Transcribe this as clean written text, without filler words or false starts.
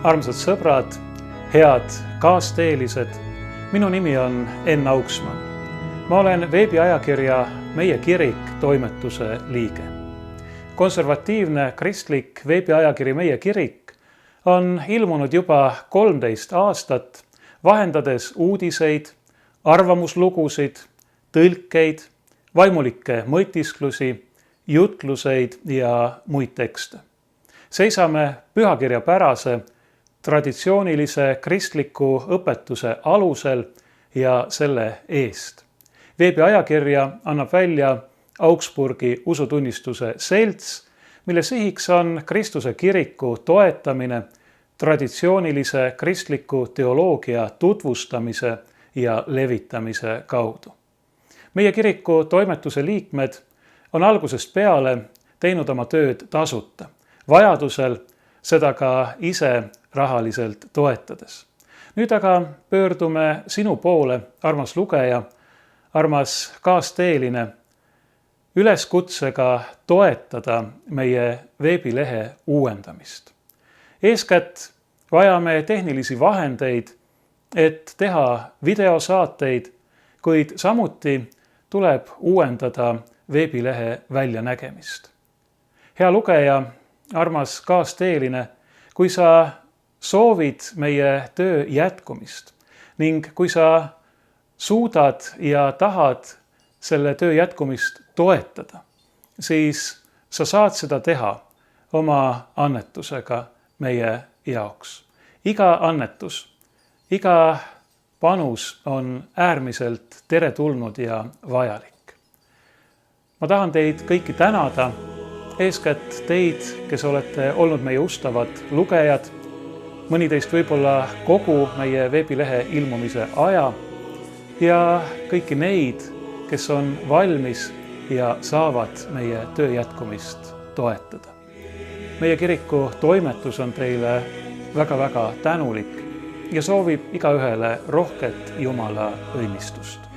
Armsad sõbrad, head kaasteelised, minu nimi on Enn Auksmann. Ma olen veebiajakirja Meie Kirik toimetuse liige. Konservatiivne kristlik veebiajakiri Meie Kirik on ilmunud juba 13 aastat, vahendades uudiseid, arvamuslugusid, tõlkeid, vaimulikke mõtisklusi, jutluseid ja muid tekste. Seisame pühakirjapärase, traditsioonilise kristliku õpetuse alusel ja selle eest. Veebiajakirja annab välja Augsburgi usutunnistuse selts, mille sihiks on Kristuse kiriku toetamine, traditsioonilise kristliku teoloogia tutvustamise ja levitamise kaudu. Meie kiriku toimetuse liikmed on algusest peale teinud oma tööd tasuta, vajadusel seda ka ise rahaliselt toetades. Nüüd aga pöördume sinu poole, armas lugeja, armas kaasteeline, üleskutsega toetada meie veebilehe uuendamist. Eeskätt vajame tehnilisi vahendeid, et teha videosaateid, kuid samuti tuleb uuendada veebilehe väljanägemist. Hea lugeja, armas kaasteeline, kui sa soovid meie töö jätkumist ning kui sa suudad ja tahad selle töö jätkumist toetada, siis sa saad seda teha oma annetusega meie jaoks. Iga annetus, iga panus on äärmiselt teretulnud ja vajalik. Ma tahan teid kõiki tänada, eeskätt teid, kes olete olnud meie ustavad lugejad, mõni teist võib-olla kogu meie veebilehe ilmumise aja ja kõiki neid, kes on valmis ja saavad meie töö jätkumist toetada. Meie kiriku toimetus on teile väga-väga tänulik ja soovib igaühele rohket Jumala õnnistust.